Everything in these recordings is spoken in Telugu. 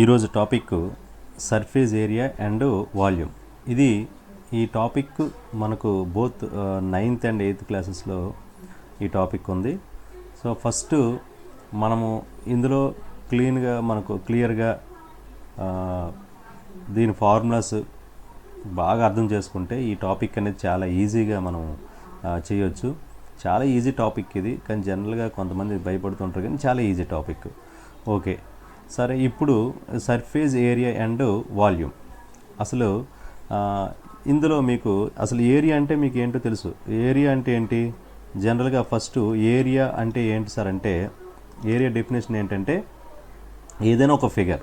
ఈరోజు topic surface area and volume. ఈ టాపిక్ మనకు బోత్ 9th and 8th క్లాసెస్లో ఈ టాపిక్ ఉంది. సో ఫస్ట్ మనము ఇందులో మనకు క్లియర్గా దీని ఫార్ములాస్ బాగా అర్థం చేసుకుంటే ఈ టాపిక్ అనేది చాలా ఈజీగా మనం చేయొచ్చు. చాలా ఈజీ టాపిక్ ఇది, కానీ జనరల్గా కొంతమంది భయపడుతుంటారు, కానీ చాలా ఈజీ టాపిక్. ఓకే సరే, ఇప్పుడు సర్ఫేస్ ఏరియా అండ్ వాల్యూమ్. అసలు ఇందులో మీకు అసలు ఏరియా అంటే మీకు ఏంటో తెలుసు. ఏరియా అంటే ఏంటి? జనరల్గా ఫస్ట్ ఏరియా అంటే ఏంటి సార్ అంటే, ఏరియా డెఫినేషన్ ఏంటంటే ఏదైనా ఒక ఫిగర్,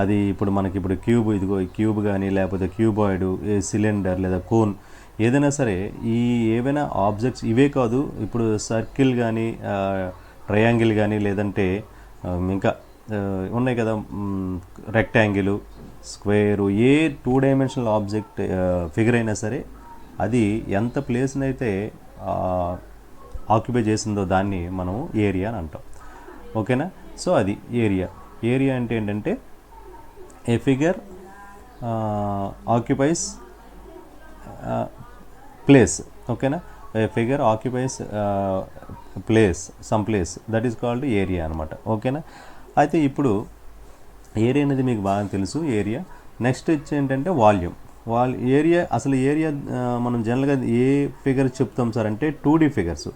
అది ఇప్పుడు మనకి ఇప్పుడు క్యూబ్, ఇదిగో క్యూబ్ కానీ లేకపోతే క్యూబాయిడ్, సిలిండర్ లేదా కోన్, ఏదైనా సరే ఈ ఏవైనా ఆబ్జెక్ట్స్ ఇవే కాదు, ఇప్పుడు సర్కిల్ కానీ ట్రయాంగిల్ కానీ లేదంటే ఇంకా ఉన్నాయి కదా, రెక్టాంగిల్, స్క్వేరు, ఏ 2 డైమెన్షనల్ ఆబ్జెక్ట్ ఫిగర్ అయినా సరే అది ఎంత ప్లేస్ని అయితే ఆక్యుపై చేసిందో దాన్ని మనం ఏరియా అని అంటాం. ఓకేనా? సో అది ఏరియా. ఏరియా అంటే ఏంటంటే ఏ ఫిగర్ ఆక్యుపైస్ ప్లేస్. ఓకేనా? A figure occupies place, some place, that is called area అనమాట. ఓకేనా? అయితే ఇప్పుడు ఏరియా అనేది మీకు బాగా తెలుసు, ఏరియా. నెక్స్ట్ వచ్చి ఏంటంటే వాల్యూమ్. ఏరియా, అసలు ఏరియా మనం జనరల్గా ఏ ఫిగర్ చెప్తాం సార్ అంటే 2D ఫిగర్స్.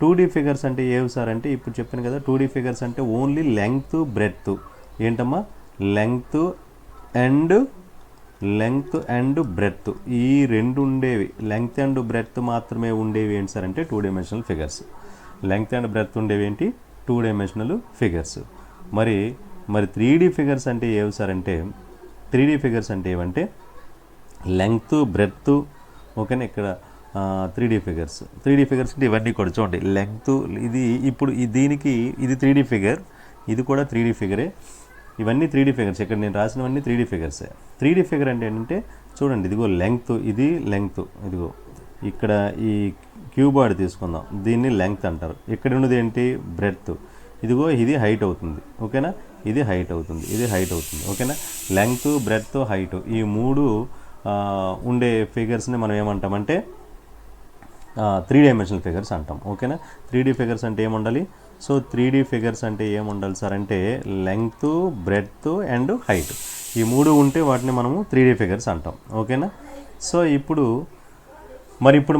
2D ఫిగర్స్ అంటే ఏవి సార్ అంటే, ఇప్పుడు చెప్పాను కదా, 2D ఫిగర్స్ అంటే ఓన్లీ లెంగ్త్ బ్రెడ్త్. ఏంటమ్మా? లెంగ్త్ అండ్ బ్రెడ్త్, ఈ రెండు ఉండేవి. లెంగ్త్ అండ్ బ్రెడ్త్ మాత్రమే ఉండేవి ఏంటి సార్ అంటే 2 dimensional figures. Length and breadth ఉండేవి ఏంటి? 2 డైమెన్షనల్ ఫిగర్స్. మరి 3D ఫిగర్స్ అంటే ఏవి సార్ అంటే, 3D ఫిగర్స్ అంటే ఏమంటే లెంగ్త్ బ్రెడ్త్. ఓకేనా? ఇక్కడ 3D ఫిగర్స్ అంటే ఇవన్నీ కూడా చూడండి. లెంగ్త్, ఇది ఇప్పుడు దీనికి ఇది 3D ఫిగర్, ఇది కూడా 3D ఫిగరే. ఇవన్నీ 3D ఫిగర్స్. ఇక్కడ నేను రాసినవన్నీ 3D ఫిగర్సే. 3D ఫిగర్ అంటే ఏంటంటే చూడండి, ఇదిగో లెంగ్త్, ఇది లెంగ్త్, ఇదిగో ఇక్కడ ఈ క్యూబాయిడ్ తీసుకుందాం, దీన్ని లెంగ్త్ అంటారు. ఇక్కడ ఉన్నది ఏంటి? బ్రెడ్త్. ఇదిగో ఇది హైట్ అవుతుంది. ఓకేనా? ఇది హైట్ అవుతుంది, ఇది హైట్ అవుతుంది. ఓకేనా? లెంగ్త్, బ్రెడ్త్, హైట్, ఈ మూడు ఉండే ఫిగర్స్ని మనం ఏమంటామంటే 3 డైమెన్షనల్ ఫిగర్స్ అంటాం. ఓకేనా? 3D ఫిగర్స్ అంటే ఏముండాలి? సో 3D ఫిగర్స్ అంటే ఏముండాలి సార్ అంటే లెంగ్త్, బ్రెడ్త్ అండ్ హైట్, ఈ మూడు ఉంటే వాటిని మనము 3D ఫిగర్స్ అంటాం. ఓకేనా? సో ఇప్పుడు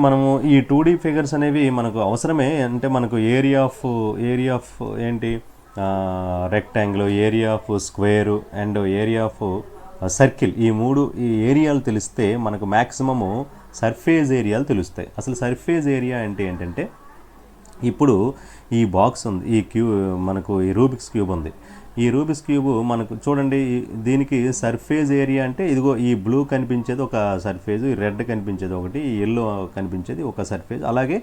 మనము ఈ 2D ఫిగర్స్ అనేవి మనకు అవసరమే. అంటే మనకు ఏరియా ఆఫ్ ఏంటి, rectangle, area of square and area of circle, ఈ ఏరియాలు తెలిస్తే మనకు మ్యాక్సిమము సర్ఫేస్ ఏరియాలు తెలుస్తాయి. అసలు సర్ఫేస్ ఏరియా అంటే ఏంటంటే, ఇప్పుడు ఈ బాక్స్ ఉంది, మనకు ఈ రూబిక్స్ క్యూబ్ ఉంది. ఈ రూబిక్స్ క్యూబ్ మనకు చూడండి, దీనికి సర్ఫేస్ ఏరియా అంటే ఇదిగో ఈ బ్లూ కనిపించేది ఒక సర్ఫేజ్, ఈ రెడ్ కనిపించేది ఒకటి, ఈ ఎల్లో కనిపించేది ఒక సర్ఫేజ్. అలాగే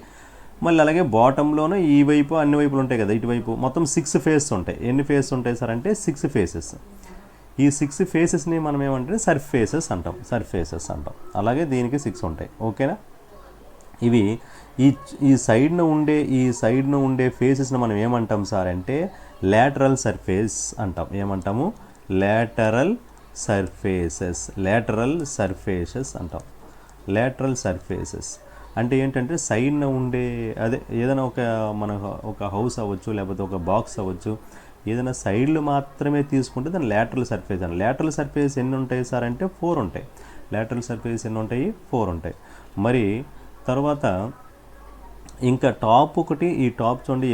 బాటంలోనే ఈ వైపు అన్ని వైపులు ఉంటాయి కదా, ఇటువైపు మొత్తం 6 ఫేసెస్ ఉంటాయి. ఎన్ని ఫేసెస్ ఉంటాయి సార్ అంటే 6 ఫేసెస్. ఈ 6 ఫేసెస్ని మనం ఏమంటే సర్ఫేసెస్ అంటాం. అలాగే దీనికి 6 ఉంటాయి. ఓకేనా? ఇవి ఈ సైడ్ను ఉండే ఫేసెస్ని మనం ఏమంటాం సార్ అంటే లాటరల్ సర్ఫేస్ అంటాం. ఏమంటాము? లాటరల్ సర్ఫేసెస్ అంటాం. లాటరల్ సర్ఫేసెస్ అంటే ఏంటంటే సైడ్న ఉండే, అదే ఏదైనా ఒక హౌస్ అవ్వచ్చు, లేకపోతే ఒక బాక్స్ అవ్వచ్చు, ఏదైనా సైడ్లు మాత్రమే తీసుకుంటే దాన్ని లాటరల్ సర్ఫేస్ అని. లాటరల్ సర్ఫేస్ ఎన్ని ఉంటాయి సార్ అంటే 4 ఉంటాయి. లాటరల్ సర్ఫేస్ ఎన్ని ఉంటాయి? 4 ఉంటాయి. మరి తర్వాత ఇంకా టాప్ ఒకటి, ఈ టాప్ చూడండి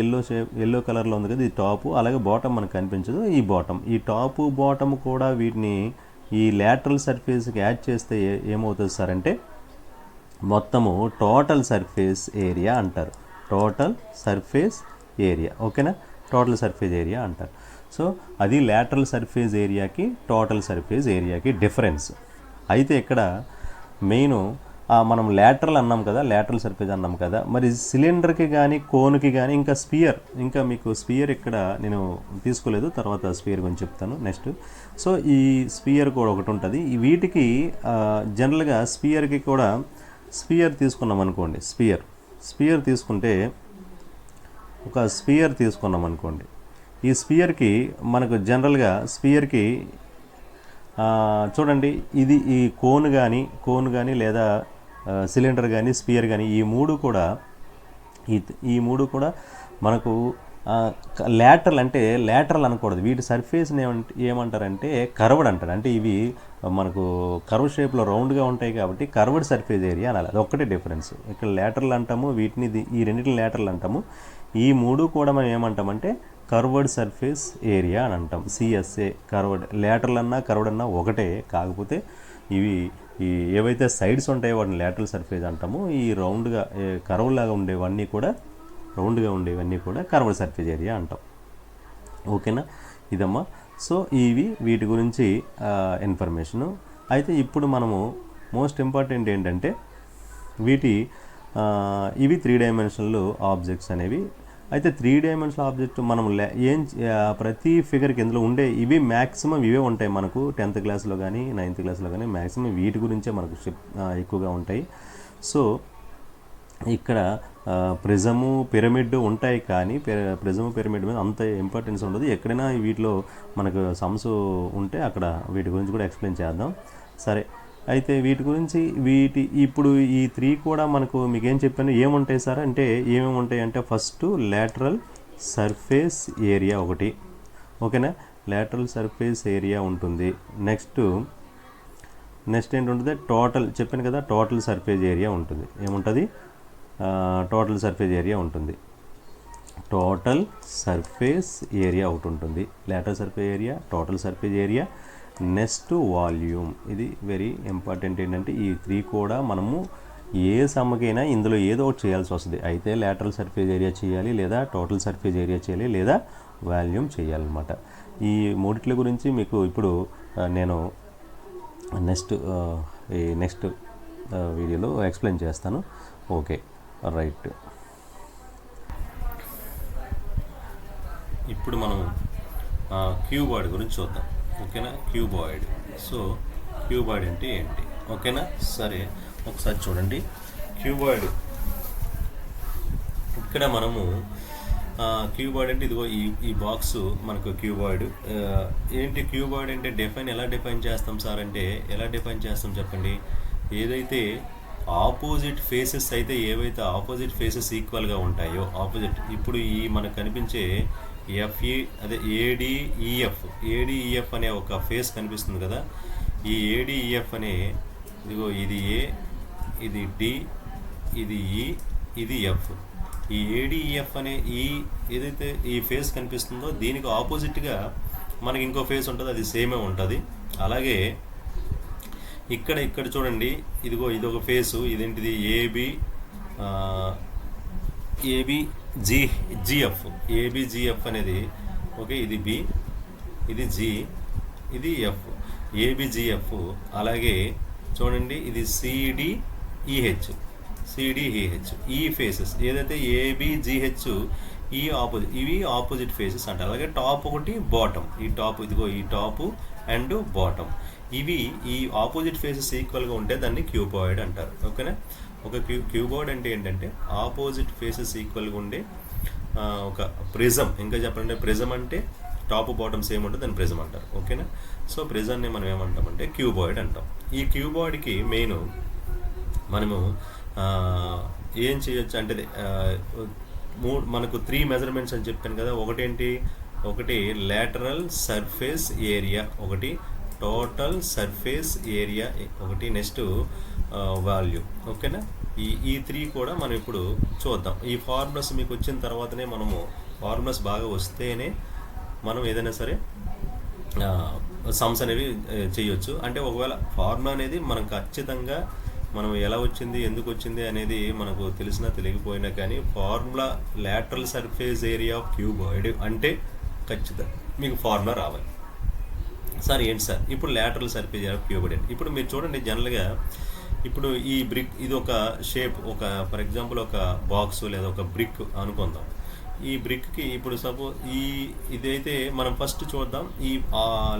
ఎల్లో కలర్లో ఉంది కదా, ఈ టాపు. అలాగే బాటమ్ మనకు కనిపించదు, ఈ టాపు బాటమ్ కూడా వీటిని ఈ లాటరల్ సర్ఫేస్కి యాడ్ చేస్తే ఏమవుతుంది సార్ అంటే మొత్తము టోటల్ సర్ఫేస్ ఏరియా అంటారు. Total surface area. ఓకేనా? టోటల్ సర్ఫేస్ ఏరియా అంటారు. సో అది లాటరల్ సర్ఫేస్ ఏరియాకి టోటల్ సర్ఫేస్ ఏరియాకి డిఫరెన్స్. అయితే ఇక్కడ మెయిన్ మనం లాటరల్ అన్నాం కదా, లాటరల్ సర్ఫేస్ అన్నాం కదా, మరి సిలిండర్కి కానీ కోన్కి కానీ ఇంకా మీకు స్పియర్ ఇక్కడ నేను తీసుకోలేదు, తర్వాత స్పియర్ గురించి చెప్తాను నెక్స్ట్. సో ఈ స్పియర్ కూడా ఒకటి ఉంటుంది. వీటికి జనరల్గా స్పియర్కి కూడా స్పియర్ తీసుకున్నాం అనుకోండి, స్పియర్ తీసుకుంటే ఈ స్పియర్కి మనకు జనరల్గా చూడండి ఇది ఈ కోన్ కానీ లేదా సిలిండర్ కానీ స్పియర్ కానీ ఈ మూడు కూడా మనకు లాటరల్ అంటే లాటరల్ అనకూడదు. వీటి సర్ఫేస్ని ఏమంటారంటే కర్వ్డ్ అంటారు. అంటే ఇవి మనకు కర్వ్ షేప్లో రౌండ్గా ఉంటాయి కాబట్టి కర్వ్డ్ సర్ఫేస్ ఏరియా అనాలి. అది ఒక్కటే డిఫరెన్స్. ఇక్కడ లాటరల్ అంటాము, వీటిని ఈ రెండింటిని లాటరల్ అంటాము. ఈ మూడు కూడా మనం ఏమంటామంటే కర్వ్డ్ సర్ఫేస్ ఏరియా అని అంటాం. CSA curved. లాటరల్ అన్నా కర్వ్డ్ అన్నా ఒకటే, కాకపోతే ఇవి ఈ ఏవైతే సైడ్స్ ఉంటాయో వాటిని లాటరల్ సర్ఫేస్ అంటాము. ఈ రౌండ్గా కర్వ్ లాగా ఉండేవన్నీ కూడా కర్వ్డ్ సర్ఫేస్ ఏరియా అంటాం. ఓకేనా, ఇదమ్మా. సో వీటి గురించి ఇన్ఫర్మేషను. అయితే ఇప్పుడు మనము మోస్ట్ ఇంపార్టెంట్ ఏంటంటే ఇవి 3 డైమెన్షనల్ ఆబ్జెక్ట్స్ అనేవి. అయితే 3 డైమెన్షనల్ ఆబ్జెక్ట్ మనం ప్రతి ఫిగర్కి ఇందులో ఉండే ఇవి మ్యాక్సిమం ఇవే ఉంటాయి మనకు 10th క్లాస్లో కానీ 9th క్లాస్లో కానీ మ్యాక్సిమం వీటి గురించే మనకు ఎక్కువగా ఉంటాయి. సో ఇక్కడ ప్రిజము పిరమిడ్ ఉంటాయి, కానీ ప్రిజము పిరమిడ్ మీద అంత ఇంపార్టెన్స్ ఉండదు. ఎక్కడైనా వీటిలో మనకు సమ్స్ ఉంటే అక్కడ వీటి గురించి కూడా ఎక్స్ప్లెయిన్ చేద్దాం. సరే, అయితే వీటి గురించి ఇప్పుడు ఈ 3 కూడా మనకు మీకు ఏం చెప్పాను ఏముంటాయి సార్ అంటే ఏమేమి ఉంటాయి అంటే ఫస్ట్ లాటరల్ సర్ఫేస్ ఏరియా ఒకటి. ఓకేనా, లాటరల్ సర్ఫేస్ ఏరియా ఉంటుంది. నెక్స్ట్ ఏంటుంటుంది టోటల్, చెప్పాను కదా టోటల్ సర్ఫేస్ ఏరియా ఉంటుంది. ఏముంటుంది టోటల్ సర్ఫేస్ ఏరియా ఉంటుంది. టోటల్ సర్ఫేస్ ఏరియా ఒకటి ఉంటుంది. Lateral surface area, total surface area, next volume. ఇది వెరీ ఇంపార్టెంట్. ఏంటంటే ఈ 3 కూడా మనము ఏ సమ్మకైనా ఇందులో ఏదో ఒకటి చేయాల్సి వస్తుంది. అయితే లాటరల్ సర్ఫేస్ ఏరియా చేయాలి, లేదా టోటల్ సర్ఫేస్ ఏరియా చేయాలి, లేదా వాల్యూమ్ చేయాలన్నమాట. ఈ మూడిట్ల గురించి మీకు ఇప్పుడు నేను నెక్స్ట్ వీడియోలో ఎక్స్ప్లెయిన్ చేస్తాను. Okay, right. ఇప్పుడు మనం క్యూబాయిడ్ గురించి చూద్దాం. ఓకేనా, క్యూబాయిడ్. సో క్యూబాయిడ్ అంటే ఏంటి? ఓకేనా, సరే ఒకసారి చూడండి. క్యూబాయిడ్ ఇక్కడ మనము క్యూబాయిడ్ అంటే ఇదిగో ఈ బాక్స్ మనకు క్యూబాయిడ్. ఏంటి క్యూబాయిడ్ అంటే ఎలా డిఫైన్ చేస్తాం సార్ అంటే ఎలా డిఫైన్ చేస్తాం చెప్పండి. ఏదైతే ఆపోజిట్ ఫేసెస్ అయితే ఏవైతే ఆపోజిట్ ఫేసెస్ ఈక్వల్గా ఉంటాయో ఆపోజిట్, ఇప్పుడు ఈ మనకు కనిపించే ఏడిఈఎఫ్ అనే ఒక ఫేస్ కనిపిస్తుంది కదా. ఈ ఏడిఈఎఫ్ అనే ఇదిగో ఇది ఏ, ఇది డి, ఇది ఈ, ఇది ఎఫ్. ఈ ఏడిఈఎఫ్ అనే ఏదైతే ఈ ఫేస్ కనిపిస్తుందో దీనికి ఆపోజిట్గా మనకి ఇంకో ఫేస్ ఉంటుంది, అది సేమే ఉంటుంది. అలాగే ఇక్కడ చూడండి, ఇదిగో ఇదొక ఫేసు, ఇదేంటిది ఏబిజిఎఫ్ అనేది. ఓకే, ఇది బి, ఇది జి, ఇది ఎఫ్, ఏబిజిఎఫ్. అలాగే చూడండి, ఇది సిడిఈహెచ్, ఈ ఫేసెస్ ఏదైతే ఏబిజిహెచ్ ఇవి ఆపోజిట్ ఫేసెస్ అంటారు. అలాగే టాప్ ఒకటి, బాటమ్. ఈ టాప్ ఇదిగో ఈ టాప్ అండ్ బాటమ్, ఇవి ఈ ఆపోజిట్ ఫేసెస్ ఈక్వల్గా ఉంటే దాన్ని క్యూబాయిడ్ అంటారు. ఓకేనా, ఒక క్యూబాయిడ్ అంటే ఏంటంటే ఆపోజిట్ ఫేసెస్ ఈక్వల్గా ఉండే ఒక ప్రిజం. ఇంకా చెప్పాలంటే ప్రిజం అంటే టాప్ బాటమ్ సేమ్ ఉంటుంది, దాన్ని ప్రిజం అంటారు. ఓకేనా, సో ప్రిజంని మనం ఏమంటామంటే క్యూబాయిడ్ అంటాం. ఈ క్యూబాయిడ్కి మెయిన్ మనము ఏం చేయొచ్చు అంటే మనకు 3 మెజర్మెంట్స్ అని చెప్పాను కదా. ఒకటి లాటరల్ సర్ఫేస్ ఏరియా, ఒకటి టోటల్ సర్ఫేస్ ఏరియా, ఒకటి నెక్స్ట్ వాల్యూమ్. ఓకేనా, ఈ 3 కూడా మనం ఇప్పుడు చూద్దాం. ఈ ఫార్ములాస్ మీకు వచ్చిన తర్వాతనే మనము ఫార్ములాస్ బాగా వస్తేనే మనం ఏదైనా సరే సమ్స్ అనేవి చేయొచ్చు. అంటే ఒకవేళ ఫార్ములా అనేది మనం ఖచ్చితంగా మనం ఎలా వచ్చింది, ఎందుకు వచ్చింది అనేది మనకు తెలిసినా తెలియకపోయినా కానీ formula lateral surface area of cuboid అంటే ఖచ్చితంగా మీకు ఫార్ములా రావాలి. సార్ ఏంటి సార్ ఇప్పుడు lateral surface area of cuboid అంటే? ఇప్పుడు మీరు చూడండి, జనరల్గా ఇప్పుడు ఈ బ్రిక్ ఇది ఒక షేప్, ఫర్ ఎగ్జాంపుల్ ఒక బాక్స్ లేదా ఒక బ్రిక్ అనుకుందాం. ఈ బ్రిక్కి ఇప్పుడు సపోజ్ ఇదైతే మనం ఫస్ట్ చూద్దాం ఈ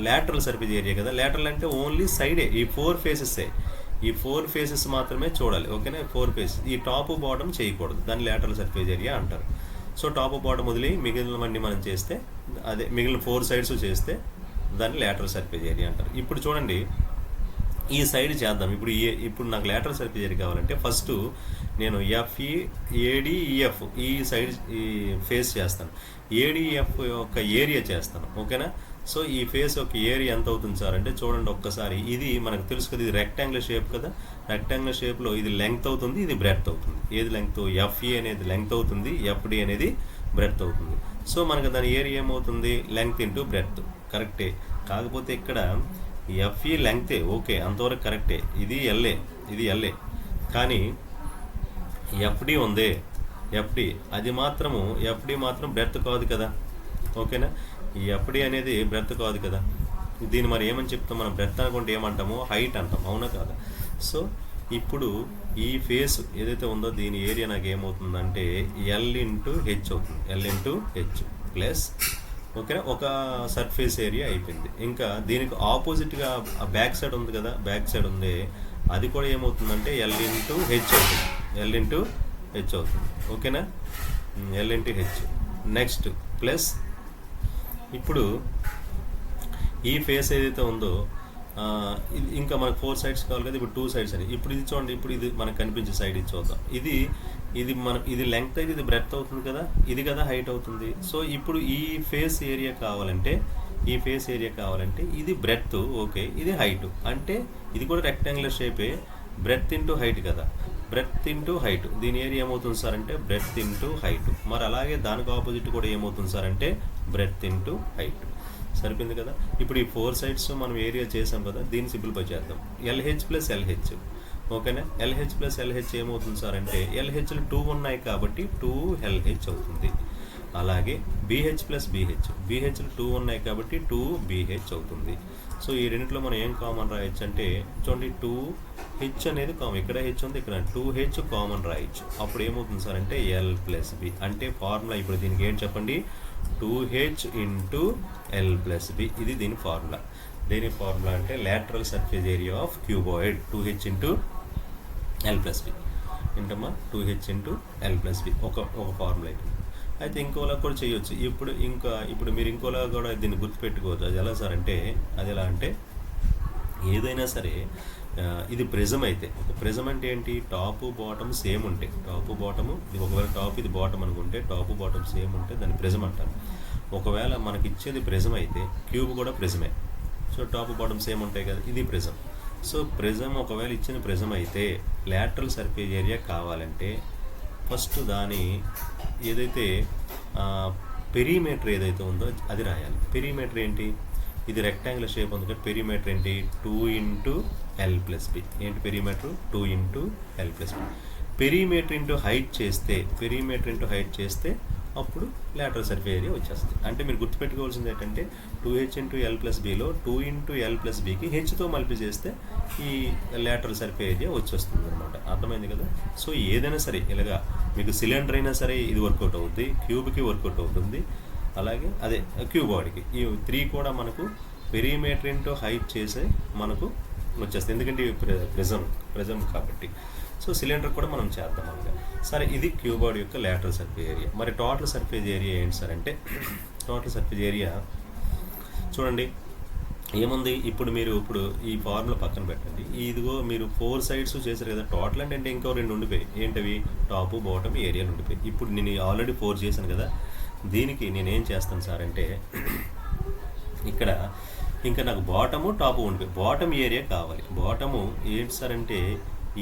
లాటరల్ సర్ఫేస్ ఏరియా కదా. లాటరల్ అంటే ఓన్లీ సైడే, ఈ 4 ఫేసెసే, ఈ 4 ఫేసెస్ మాత్రమే చూడాలి. ఓకేనా, 4 ఫేసెస్, ఈ టాప్ బాటమ్ చేయకూడదు, దాన్ని లాటరల్ సర్ఫేస్ ఏరియా అంటారు. సో టాప్ బాటమ్ వదిలి మిగిలినవన్నీ మనం చేస్తే, అదే మిగిలిన 4 సైడ్స్ చేస్తే దాన్ని లేటరల్ సర్ఫేస్ ఏరియా అంటారు. ఇప్పుడు చూడండి ఈ సైడ్ చేద్దాం. ఇప్పుడు నాకు లేటరల్ సర్ఫేస్ ఏరియా కావాలంటే ఫస్ట్ నేను ఎఫ్ఈ ఏడిఈఎఫ్ ఈ సైడ్ ఈ ఫేస్ చేస్తాను. ఏడిఈఎఫ్ యొక్క ఏరియా చేస్తాను. ఓకేనా? సో ఈ ఫేస్ యొక్క ఏరియా ఎంత అవుతుంది సార్ అంటే చూడండి ఒక్కసారి. ఇది మనకు తెలుసు కదా, ఇది రెక్టాంగులర్ షేప్ కదా. రెక్టాంగులర్ షేప్లో ఇది లెంగ్త్ అవుతుంది, ఇది బ్రెడ్త్ అవుతుంది. ఏది లెంగ్త్? ఎఫ్ఈ అనేది లెంగ్త్ అవుతుంది, ఎఫ్డి అనేది బ్రెడ్త్ అవుతుంది. సో మనకు దాని ఏరియా ఏమవుతుంది? Length into breadth. కరెక్టే. కాకపోతే ఇక్కడ ఎఫ్ఈ లెంగ్తే, ఓకే, అంతవరకు కరెక్టే. ఇది ఎల్ఏ కానీ ఎఫ్డి ఉంది. ఎఫ్డి మాత్రం బ్రెడ్త్ కాదు కదా. ఓకేనా? ఈ ఎఫ్డి అనేది బ్రెడ్త్ కాదు కదా. దీన్ని మరి ఏమని చెప్తాం మనం? బ్రెడ్త్ అనుకుంటే ఏమంటాము? హైట్ అంటాం. అవునా కాదా? సో ఇప్పుడు ఈ ఫేస్ ఏదైతే ఉందో దీని ఏరియా నాకు ఏమవుతుందంటే ఎల్ ఇంటూ హెచ్ అవుతుంది. ఎల్ ఇంటూ హెచ్ ప్లస్, ఓకేనా, ఒక సర్ఫేస్ ఏరియా అయిపోయింది. ఇంకా దీనికి ఆపోజిట్గా బ్యాక్ సైడ్ ఉంది కదా, బ్యాక్ సైడ్ ఉంది, అది కూడా ఏమవుతుందంటే ఎల్ ఇంటూ హెచ్ అవుతుంది. ఎల్ ఇంటూ హెచ్ అవుతుంది. ఓకేనా? L into H. Next plus ఇప్పుడు ఈ ఫేస్ ఏదైతే ఉందో ఇంకా మనకు 4 సైడ్స్ కావాలి కదా. ఇప్పుడు 2 సైడ్స్ అని. ఇప్పుడు ఇది చూడండి, ఇప్పుడు ఇది మనకు కనిపించే సైడ్ ఇది చూద్దాం. ఇది లెంగ్త్ అయితే ఇది బ్రెడ్త్ అవుతుంది కదా, ఇది కదా హైట్ అవుతుంది. సో ఇప్పుడు ఈ ఫేస్ ఏరియా కావాలంటే ఇది బ్రెడ్త్, ఓకే, ఇది హైట్. అంటే ఇది కూడా రెక్టాంగులర్ షేపే, బ్రెడ్త్ ఇంటూ హైట్ కదా. బ్రెడ్త్ ఇంటూ హైట్, దీని ఏరియా ఏమవుతుంది సార్ అంటే బ్రెడ్త్ ఇంటూ హైట్. మరి అలాగే దానికి ఆపోజిట్ కూడా ఏమవుతుంది సార్ అంటే బ్రెడ్త్ ఇంటూ హైట్. సరిపోయింది కదా. ఇప్పుడు ఈ 4 సైడ్స్ మనం ఏరియా చేసాం కదా, దీన్ని సింప్లిఫై చేద్దాం. ఎల్హెచ్ ప్లస్ ఎల్హెచ్, ఓకేనా. ఎల్హెచ్ ప్లస్ ఎల్హెచ్ ఏమవుతుంది సార్ అంటే ఎల్హెచ్లు 2 ఉన్నాయి కాబట్టి 2LH అవుతుంది. అలాగే బీహెచ్ ప్లస్ బీహెచ్లు 2 ఉన్నాయి కాబట్టి 2BH అవుతుంది. సో ఈ రెండింటిలో మనం ఏం కామన్ రాయొచ్చు అంటే చూడండి, 2H అనేది కామన్. ఇక్కడ హెచ్ ఉంది, ఇక్కడ 2H కామన్ రాయొచ్చు. అప్పుడు ఏమవుతుంది సార్ అంటే L ప్లస్ బి. అంటే ఫార్ములా ఇప్పుడు దీనికి ఏంటి చెప్పండి? 2H into L plus B. ఇది దీని ఫార్ములా. దేని ఫార్ములా అంటే lateral surface area of cuboid 2H into L plus b. ఏంటమ్మా? 2H into L plus b ఒక ఫార్ములా అయితే. అయితే ఇంకోలా కూడా చేయొచ్చు. ఇప్పుడు మీరు ఇంకోలా కూడా దీన్ని గుర్తుపెట్టుకోవచ్చు. అది ఎలా సార్ అంటే, అది ఎలా అంటే ఏదైనా సరే ఇది ప్రిజం అయితే, ఒక ప్రిజం అంటే ఏంటి? టాప్ బాటమ్ సేమ్ ఉంటే, ఒకవేళ టాప్ ఇది బాటమ్ అనుకుంటే, టాప్ బాటమ్ సేమ్ ఉంటే దాన్ని ప్రిజం అంటారు. ఒకవేళ మనకి ఇచ్చేది ప్రిజం అయితే క్యూబ్ కూడా ప్రిజమే. సో టాప్ బాటమ్ సేమ్ ఉంటాయి కదా, ఇది ప్రిజం. సో ప్రిజం ఒకవేళ ఇచ్చిన ప్రిజం అయితే లేటరల్ సర్ఫేస్ ఏరియా కావాలంటే ఫస్ట్ దాని ఏదైతే పెరిమీటర్ ఏదైతే ఉందో అది రాయాలి. పెరిమీటర్ ఏంటి? ఇది రెక్టాంగులర్ షేప్ ఉంది కదా, పెరిమీటర్ ఏంటి? 2 ఇంటూ L ప్లస్ బి. ఏంటి perimeter? 2 into L plus b. Perimeter into height చేస్తే అప్పుడు లేటరల్ సర్ఫేస్ ఏరియా వచ్చేస్తుంది. అంటే మీరు గుర్తుపెట్టుకోవాల్సింది ఏంటంటే 2H ఇంటూ L ప్లస్ బిలో 2 ఇంటూ L ప్లస్ బికి హెచ్తో మల్పి చేస్తే ఈ లేటరల్ సర్ఫేస్ ఏరియా వచ్చేస్తుంది అనమాట. అర్థమైంది కదా. సో ఏదైనా సరే ఇలాగా మీకు సిలిండర్ అయినా సరే ఇది వర్కౌట్ అవుతుంది, క్యూబ్కి వర్కౌట్ అవుతుంది, అలాగే అదే క్యూబాయిడ్కి. ఈ 3 కూడా మనకు పెరిమీటర్ ఇంటూ హైట్ చేసే మనకు వచ్చేస్తుంది. ఎందుకంటే ప్రిజం కాబట్టి. సో సిలిండర్ కూడా మనం చేద్దాం అనగా. సరే, ఇది క్యూబాయిడ్ యొక్క లేటరల్ సర్ఫేస్ ఏరియా. మరి టోటల్ సర్ఫేస్ ఏరియా ఏంటి సార్ అంటే, టోటల్ సర్ఫేస్ ఏరియా చూడండి ఏముంది. ఇప్పుడు ఈ ఫార్ములా పక్కన పెట్టండి. ఇదిగో మీరు 4 సైడ్స్ చేశారు కదా, టోటల్ అంటే ఇంకో 2 ఉండిపోయి. ఏంటవి? టాప్ బాటమ్ ఏరియాలు ఉండిపోయి. ఇప్పుడు నేను ఆల్రెడీ 4 చేశాను కదా, దీనికి నేనేం చేస్తాను సార్ అంటే ఇక్కడ ఇంకా నాకు బాటము టాపు ఉండిపోయి. బాటమ్ ఏరియా కావాలి. బాటము ఏంటి సార్ అంటే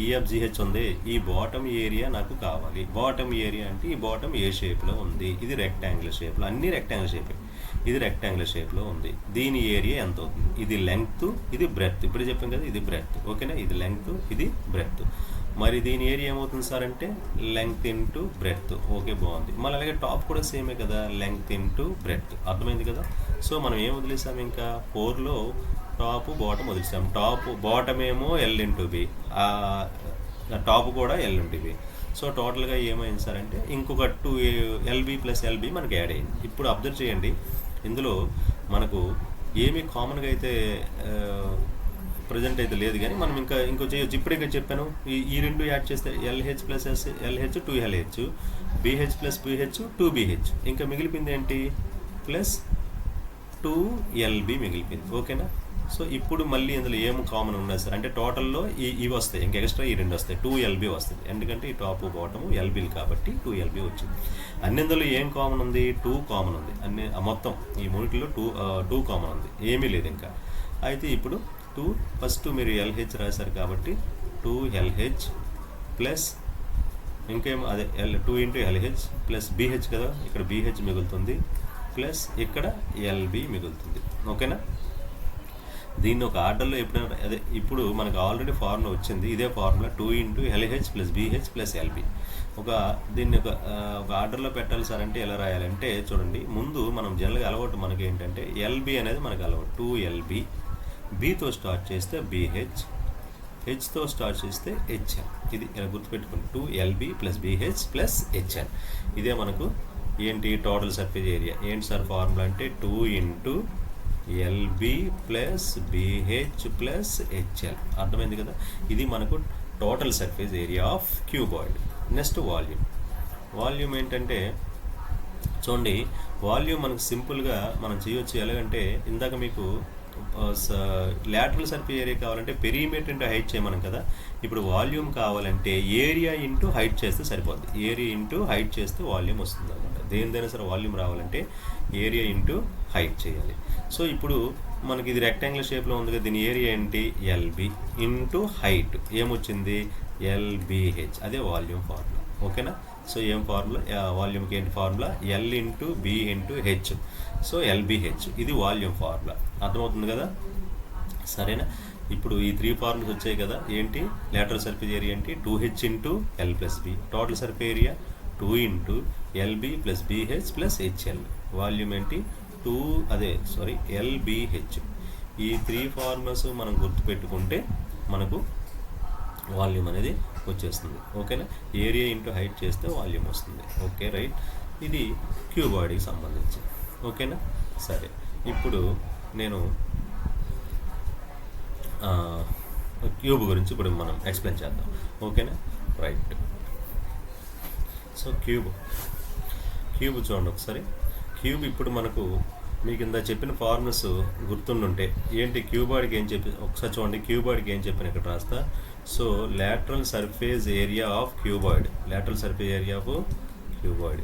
EFGH ఉంది, ఈ బాటమ్ ఏరియా నాకు కావాలి. బాటమ్ ఏరియా అంటే ఈ బాటమ్ ఏ షేప్లో ఉంది? ఇది రెక్టాంగులర్ షేప్లో, అన్ని రెక్టాంగులర్ షేపే. ఇది రెక్టాంగులర్ షేప్లో ఉంది. దీని ఏరియా ఎంత అవుతుంది? ఇది లెంగ్త్, ఇది బ్రెడ్త్. ఇప్పుడు చెప్పాం కదా, ఇది బ్రెడ్త్. ఓకేనా? ఇది లెంగ్త్, ఇది బ్రెడ్త్. మరి దీని ఏరియా ఏమవుతుంది సార్ అంటే లెంగ్త్ ఇంటూ బ్రెడ్త్. ఓకే, బాగుంది. మళ్ళీ అలాగే టాప్ కూడా సేమే కదా, లెంగ్త్ ఇంటూ బ్రెడ్త్. అర్థమైంది కదా. సో మనం ఏం వదిలేసాం? ఇంకా 4లో టాప్ బాటమ్ వదిలేసాం. టాప్ బాటమ్ ఏమో L ఇంటూ బి, టాప్ కూడా L ఇంటూ బి. సో టోటల్గా ఏమైంది సార్ అంటే ఇంకొక 2 LB ప్లస్ LB మనకి యాడ్ అయింది. ఇప్పుడు అబ్జర్వ్ చేయండి, ఇందులో మనకు ఏమీ కామన్గా అయితే ప్రజెంట్ అయితే లేదు, కానీ మనం ఇంకో చేయొచ్చు. ఇప్పుడే చెప్పాను, ఈ 2 యాడ్ చేస్తే LH plus LH 2LH, BH plus BH 2BH. ఇంకా మిగిలిపోయింది ఏంటి? ప్లస్ 2LB మిగిలిపోయింది. ఓకేనా? సో ఇప్పుడు మళ్ళీ ఇందులో ఏం కామన్ ఉన్నాయి సార్ అంటే టోటల్లో ఇవి వస్తాయి, ఇంక ఎక్స్ట్రా ఈ 2 వస్తాయి, 2LB వస్తుంది. ఎందుకంటే ఈ టాప్ బాటము ఎల్బీలు కాబట్టి 2LB వచ్చింది. అన్నిందులో ఏం కామన్ ఉంది? 2 కామన్ ఉంది. అన్ని మొత్తం ఈ మూడిట్లో 2 కామన్ ఉంది, ఏమీ లేదు ఇంకా. అయితే ఇప్పుడు 2 ఫస్ట్ మీరు LH రాశారు కాబట్టి 2LH ప్లస్ ఇంకేం అదే 2 × LH ప్లస్ BH కదా, ఇక్కడ BH మిగులుతుంది, ప్లస్ ఇక్కడ LB మిగులుతుంది. ఓకేనా? దీన్ని ఒక ఆర్డర్లో ఎప్పుడైనా అదే ఇప్పుడు మనకు ఆల్రెడీ ఫార్ములా వచ్చింది, ఇదే formula 2 × LH plus BH plus LB. దీన్ని ఒక ఆర్డర్లో పెట్టాలి సార్ అంటే ఎలా రాయాలంటే చూడండి, ముందు మనం జనరల్గా అలవాటు మనకి ఏంటంటే LB అనేది మనకు అలవాటు 2LB, Bతో స్టార్ట్ చేస్తే BH, హెచ్తో స్టార్ట్ చేస్తే HN. ఇది ఇలా గుర్తుపెట్టుకోండి, 2LB plus BH plus HN. ఇదే మనకు ఏంటి టోటల్ సర్ఫేస్ ఏరియా. ఏంటి సార్ ఫార్ములా అంటే 2 × LB plus BH plus HL. అర్థమైంది కదా? ఇది మనకు total surface area of cuboid. Next volume ఏంటంటే చూడండి, వాల్యూమ్ మనకు సింపుల్గా మనం చేయొచ్చు. ఎలాగంటే ఇందాక మీకు లాటరల్ సర్ఫేస్ ఏరియా కావాలంటే పెరిమీటర్ ఇంటూ హైట్ చేయమనం కదా, ఇప్పుడు వాల్యూమ్ కావాలంటే ఏరియా ఇంటూ హైట్ చేస్తే సరిపోద్ది. ఏరియా ఇంటూ హైట్ చేస్తే వాల్యూమ్ వస్తుంది అనమాట. దేనిదైనా సరే వాల్యూమ్ రావాలంటే ఏరియా ఇంటూ హైట్ చేయాలి. సో ఇప్పుడు మనకి ఇది రెక్టాంగిల్ షేప్లో ఉంది కదా, దీని ఏరియా ఏంటి? LB ఇంటూ హైట్ ఏమొచ్చింది? LBH. అదే వాల్యూమ్ ఫార్ములా. ఓకేనా? సో ఏం ఫార్ములా? వాల్యూమ్కి ఏంటి formula? L × B × H. So LBH ఇది వాల్యూమ్ ఫార్ములా. అర్థమవుతుంది కదా? సరేనా? ఇప్పుడు ఈ 3 ఫార్ములాస్ వచ్చాయి కదా. ఏంటి? లాటరల్ సర్ఫేస్ ఏరియా ఏంటి? 2H × L plus B. Total surface area 2 × LB plus BH plus HL. Volume ఏంటి? LBH. ఈ 3 ఫార్ములాస్ మనం గుర్తుపెట్టుకుంటే మనకు వాల్యూమ్ అనేది వచ్చేస్తుంది. ఓకేనా? ఏరియా ఇంటూ హైట్ చేస్తే వాల్యూమ్ వస్తుంది. Okay, right. ఇది క్యూబాయిడ్కి సంబంధించి. ఓకేనా? సరే, ఇప్పుడు నేను క్యూబ్ గురించి ఇప్పుడు మనం ఎక్స్ప్లెయిన్ చేద్దాం. ఓకేనా? రైట్. సో క్యూబ్ చూడండి ఒకసారి. క్యూబ్ ఇప్పుడు మనకు మీకు ఇందా చెప్పిన ఫార్ములాస్ గుర్తుండుంటే ఏంటి క్యూబాయిడ్కి ఏం చెప్పి ఒకసారి చూడండి. క్యూబాయిడ్కి ఏం చెప్పిన ఇక్కడ రాస్తా. So lateral surface area of cuboid, lateral surface area of cuboid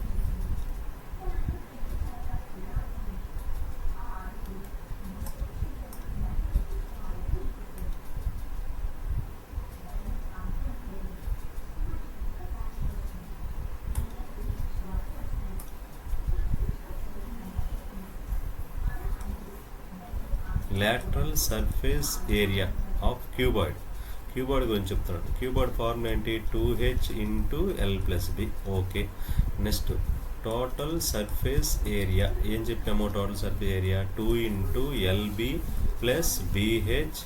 lateral surface area of cuboid. Cuboid గురించి చెప్తున్నాడు. క్యూబాయిడ్ ఫార్ములా ఏంటి? 2H × L plus B. Okay. Next total surface area ఏం చెప్పాము? Total surface area 2 × LB plus BH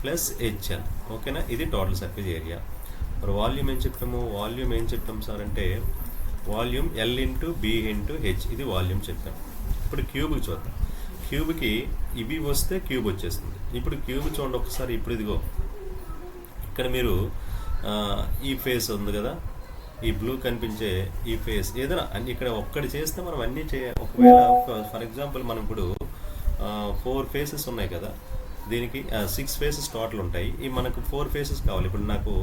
plus HL. ఓకేనా? ఇది టోటల్ సర్ఫేస్ ఏరియా. మరి వాల్యూమ్ ఏం చెప్పాము? వాల్యూమ్ ఏం చెప్పాము సార్ అంటే వాల్యూమ్ L × B × H. ఇది వాల్యూమ్ చెప్పాము. ఇప్పుడు క్యూబ్కి చూద్దాం. క్యూబ్కి ఇవి వస్తే క్యూబ్ వచ్చేస్తుంది. ఇప్పుడు క్యూబ్ చూడండి ఒకసారి. ఇప్పుడు ఇదిగో ఇక్కడ మీరు ఈ ఫేస్ ఉంది కదా, ఈ బ్లూ కనిపించే ఈ ఫేస్ ఏదైనా అన్ని ఇక్కడ ఒక్కటి చేస్తే మనం అన్నీ ఒకవేళ ఫర్ ఎగ్జాంపుల్ మనం ఇప్పుడు 4 ఫేసెస్ ఉన్నాయి కదా, దీనికి 6 ఫేసెస్ టోటల్ ఉంటాయి. ఈ మనకు 4 ఫేసెస్ కావాలి. ఇప్పుడు నాకు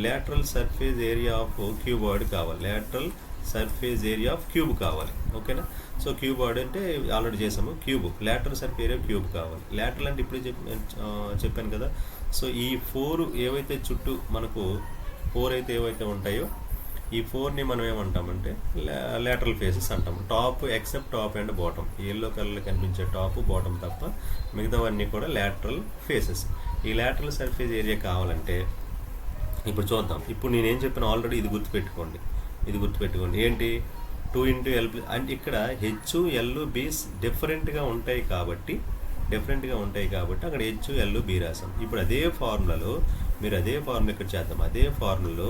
lateral surface area of cuboid కావాలి, lateral surface area of cube కావాలి. ఓకేనా? సో క్యూబాయిడ్ అంటే ఆల్రెడీ చేసాము. Cube lateral surface area cube కావాలి. లాటరల్ అంటే ఇప్పుడు చెప్పాను కదా. సో ఈ 4 ఏవైతే చుట్టూ మనకు 4 అయితే ఏవైతే ఉంటాయో ఈ 4ని మనం ఏమంటామంటే లాటరల్ ఫేసెస్ అంటాము. Top except top and bottom, yellow కలర్లో కనిపించే టాప్ బాటమ్ తప్ప మిగతావన్నీ కూడా లాటరల్ ఫేసెస్. ఈ లాటరల్ సర్ఫేస్ ఏరియా కావాలంటే ఇప్పుడు చూద్దాం. ఇప్పుడు నేనేం చెప్పాను ఆల్రెడీ, ఇది గుర్తుపెట్టుకోండి. ఏంటి? 2 × L అంటే ఇక్కడ H, L, B డిఫరెంట్గా ఉంటాయి కాబట్టి అక్కడ H, L, B రాసాం. ఇప్పుడు అదే ఫార్ములాలో మీరు అదే ఫార్ములా ఇక్కడ చేద్దాం. అదే ఫార్ములాలో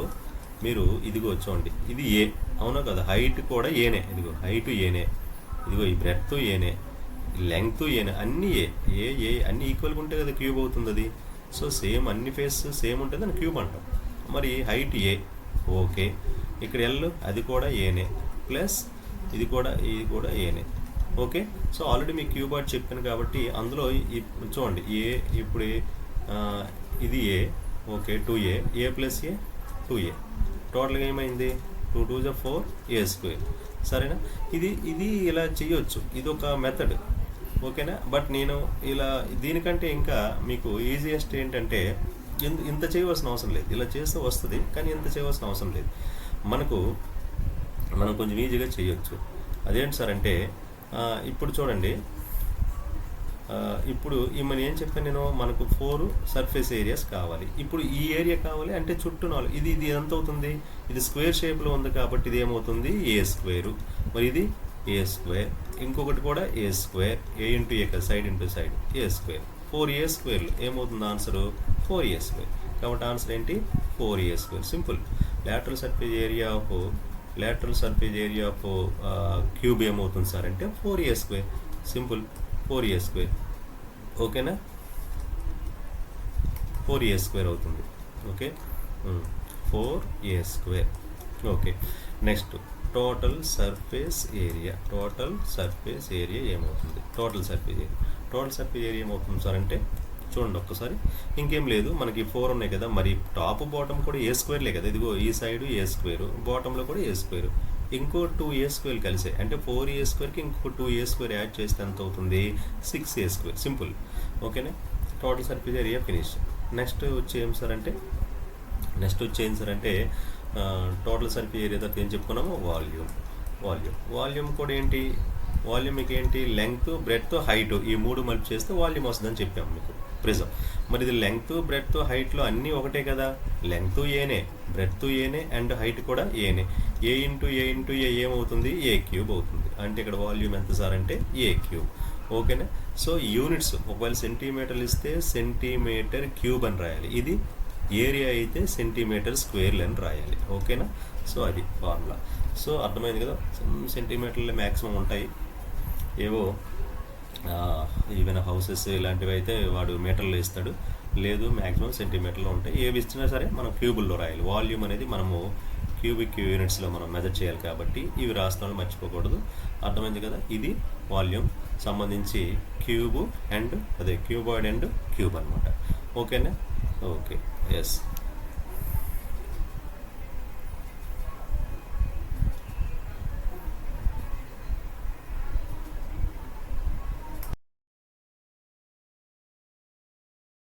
మీరు ఇదిగో చూడండి, ఇది ఏ అవునా కదా, హైట్ కూడా ఏనే, ఇదిగో హైట్ ఏనే, ఇదిగో ఈ బ్రెడ్త్ ఏనే, లెంగ్త్ ఏనే, అన్నీ ఏ అన్నీ ఈక్వల్గా ఉంటే కదా క్యూబ్ అవుతుంది అది. సో సేమ్ అన్ని ఫేస్ సేమ్ ఉంటుంది అని క్యూబ్ అంటాం. మరి హైట్ ఏ, ఓకే. ఇక్కడ ఎల్ అది కూడా ఏనే, ప్లస్ ఇది కూడా ఏనే. ఓకే. సో ఆల్రెడీ మీకు క్యూబాయిడ్ చెప్పాను కాబట్టి అందులో చూడండి ఇప్పుడు ఇది a, okay, 2a, a plus a 2a, టోటల్గా ఏమైంది 2 2 జా 4 a స్క్వేర్. సరేనా? ఇది ఇలా చేయొచ్చు, ఇది ఒక మెథడ్, ఓకేనా. బట్ నేను ఇలా దీనికంటే ఇంకా మీకు ఈజియెస్ట్ ఏంటంటే ఇంత చేయవలసిన అవసరం లేదు, ఇలా చేస్తే వస్తుంది కానీ ఇంత చేయవలసిన అవసరం లేదు. మనం కొంచెం ఈజీగా చేయొచ్చు. అదేంటి సార్ అంటే ఇప్పుడు చూడండి, ఇప్పుడు మనం ఏం చెప్పాను నేను, మనకు 4 సర్ఫేస్ ఏరియాస్ కావాలి. ఇప్పుడు ఈ ఏరియా కావాలి అంటే చుట్టూ 4, ఇది ఎంత అవుతుంది, ఇది స్క్వేర్ షేప్లో ఉంది కాబట్టి ఇది ఏమవుతుంది ఏ స్క్వేరు, మరి ఇది ఏ స్క్వేర్, ఇంకొకటి కూడా ఏ స్క్వేర్, ఏ ఇంటూ ఏ కదా, సైడ్ ఇంటూ సైడ్ ఏ స్క్వేర్, 4a స్క్వేర్లు ఏమవుతుంది ఆన్సరు 4a స్క్వేర్. కాబట్టి ఆన్సర్ ఏంటి 4a square. Simple. Lateral surface area of cube ఏమవుతుంది సార్ అంటే 4a square. Simple, 4a square. ఓకేనా, 4a స్క్వేర్ అవుతుంది. Okay, 4a square. Okay, next total surface area ఏమవుతుంది, టోటల్ సర్ఫేస్ ఏరియా ఏమవుతుంది సార్ అంటే చూడండి ఒక్కసారి, ఇంకేం లేదు, మనకి 4 ఉన్నాయి కదా, మరి టాప్ బాటమ్ కూడా ఏ స్క్వేర్లే కదా, ఇదిగో ఈ సైడ్ ఏ స్క్వేరు, బాటంలో కూడా ఏ స్క్వేరు, ఇంకో 2a స్క్వేర్ కలిసే అంటే 4a స్క్వేర్కి ఇంకో 2a స్క్వేర్ యాడ్ చేస్తే ఎంత అవుతుంది 6a స్క్వేర్. సింపుల్. ఓకేనా, total surface area finish. Next వచ్చి ఏం సార్ అంటే టోటల్ సర్ఫేస్ ఏరియా తర్వాత ఏం చెప్పుకున్నాము, వాల్యూమ్ కూడా ఏంటి, వాల్యూమ్ మీకు ఏంటి, లెంగ్త్, బ్రెడ్త్, హైట్, ఈ 3 మల్టి చేస్తే వాల్యూమ్ వస్తుందని చెప్పాము మీకు. ప్రిజం మరి ఇది లెంగ్త్, బ్రెడ్త్, హైట్లో అన్నీ ఒకటే కదా, లెంగ్త్ ఏనే, బ్రెడ్త్ ఏనే, అండ్ హైట్ కూడా ఏనే. ఏ ఇంటూ ఏ ఏమవుతుంది ఏ క్యూబ్ అవుతుంది. అంటే ఇక్కడ వాల్యూమ్ ఎంత సార్ అంటే ఏ క్యూబ్. ఓకేనా. సో యూనిట్స్ ఒకవేళ సెంటీమీటర్లు ఇస్తే సెంటీమీటర్ క్యూబ్ అని రాయాలి, ఇది ఏరియా అయితే సెంటీమీటర్ స్క్వేర్లు అని రాయాలి. ఓకేనా. సో అది ఫార్ములా. సో అర్థమైంది కదా, సెంటీమీటర్లే మ్యాక్సిమం ఉంటాయి, ఏవో ఈవెన్ హౌసెస్ ఇలాంటివి అయితే వాడు మీటర్లో ఇస్తాడు, లేదు మ్యాక్సిమం సెంటీమీటర్లో ఉంటాయి. ఏవి ఇచ్చినా సరే మనం క్యూబుల్లో రాయాలి. వాల్యూమ్ అనేది మనము క్యూబిక్ యూనిట్స్లో మనం మెజర్ చేయాలి కాబట్టి ఇవి రాస్తాను మర్చిపోకూడదు. అర్థమైంది కదా, ఇది వాల్యూమ్ సంబంధించి క్యూబాయిడ్ అండ్ క్యూబ్ అనమాట. ఓకేనా. Okay, yes.